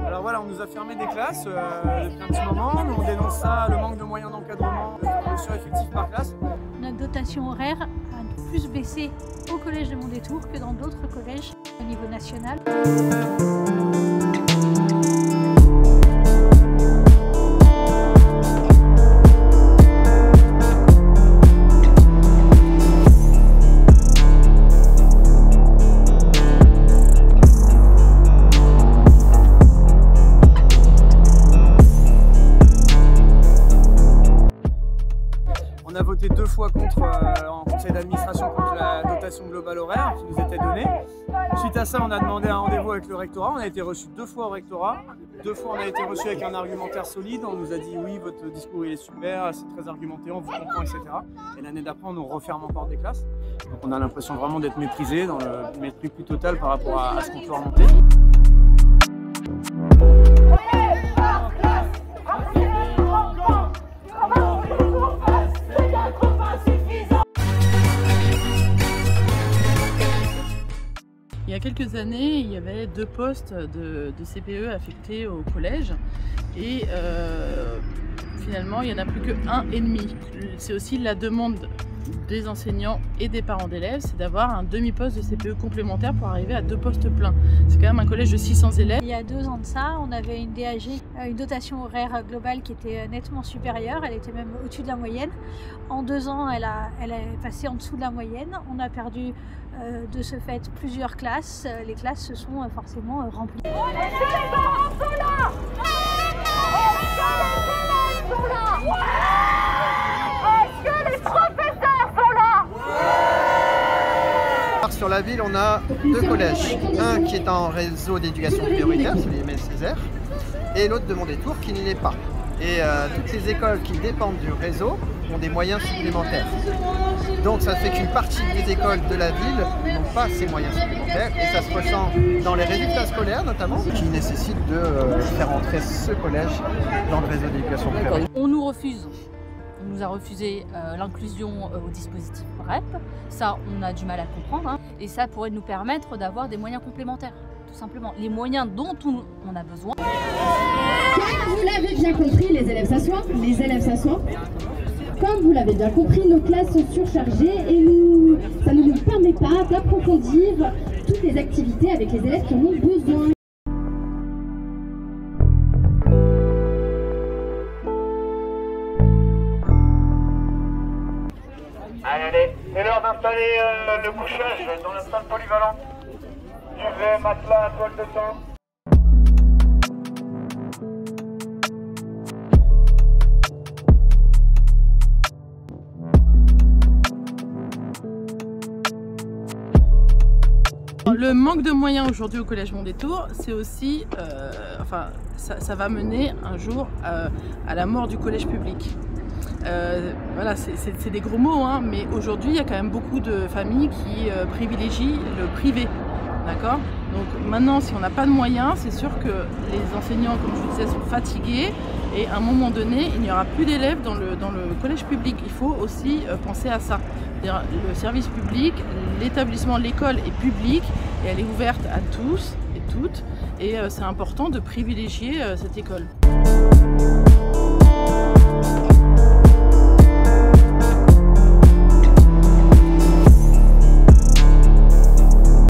Alors voilà, on nous a fermé des classes depuis un petit moment. Nous, on dénonce ça, le manque de moyens d'encadrement, le sureffectif par classe. Notre dotation horaire a plus baissé au collège de Mondétour que dans d'autres collèges au niveau national. On a voté 2 fois contre en conseil d'administration contre la dotation globale horaire qui nous était donnée. Suite à ça, on a demandé un rendez-vous avec le rectorat. On a été reçu 2 fois au rectorat. 2 fois, on a été reçu avec un argumentaire solide. On nous a dit oui, votre discours il est super, c'est très argumenté, on vous comprend, etc. Et l'année d'après, on nous referme encore des classes. Donc on a l'impression vraiment d'être méprisé, dans le mépris plus total par rapport à ce qu'on peut remonter. Il y a quelques années, il y avait 2 postes de CPE affectés au collège et finalement il n'y en a plus que 1,5. C'est aussi la demande des enseignants et des parents d'élèves, c'est d'avoir un demi-poste de CPE complémentaire pour arriver à 2 postes pleins. C'est quand même un collège de 600 élèves. Il y a 2 ans de ça, on avait une DAG, une dotation horaire globale qui était nettement supérieure, elle était même au-dessus de la moyenne. En 2 ans, elle est passée en dessous de la moyenne. On a perdu de ce fait plusieurs classes. Les classes se sont forcément remplies. Est-ce que les parents sont là? Est-ce que les élèves sont là? Est-ce que les professeurs sont là? Sur la ville, on a 2 collèges. Un qui est en réseau d'éducation prioritaire, c'est les Césaire, et l'autre de Mondétour qui ne l'est pas. Et toutes les écoles qui dépendent du réseau ont des moyens supplémentaires. Donc ça fait qu'une partie des écoles de la ville n'ont pas ces moyens supplémentaires et ça se ressent dans les résultats scolaires notamment, qui nécessitent de faire entrer ce collège dans le réseau d'éducation prioritaire. On nous refuse. On nous a refusé l'inclusion au dispositif REP. Ça, on a du mal à comprendre. Hein. Et ça pourrait nous permettre d'avoir des moyens complémentaires, tout simplement. Les moyens dont on a besoin. Comme vous l'avez bien compris, les élèves s'assoient. Les élèves s'assoient. Comme vous l'avez bien compris, nos classes sont surchargées et ça ne nous permet pas d'approfondir toutes les activités avec les élèves qui en ont besoin. Allez, c'est l'heure d'installer le couchage dans la salle polyvalente. Duvet, matelas, toile de tente. Le manque de moyens aujourd'hui au collège Mondétour, c'est aussi, ça va mener un jour à la mort du collège public. Voilà, c'est des gros mots, hein, mais aujourd'hui il y a quand même beaucoup de familles qui privilégient le privé, d'accord? Donc maintenant, si on n'a pas de moyens, c'est sûr que les enseignants, comme je vous disais, sont fatigués et à un moment donné, il n'y aura plus d'élèves dans le collège public. Il faut aussi penser à ça. Le service public, l'établissement, l'école est publique et elle est ouverte à tous et toutes et c'est important de privilégier cette école.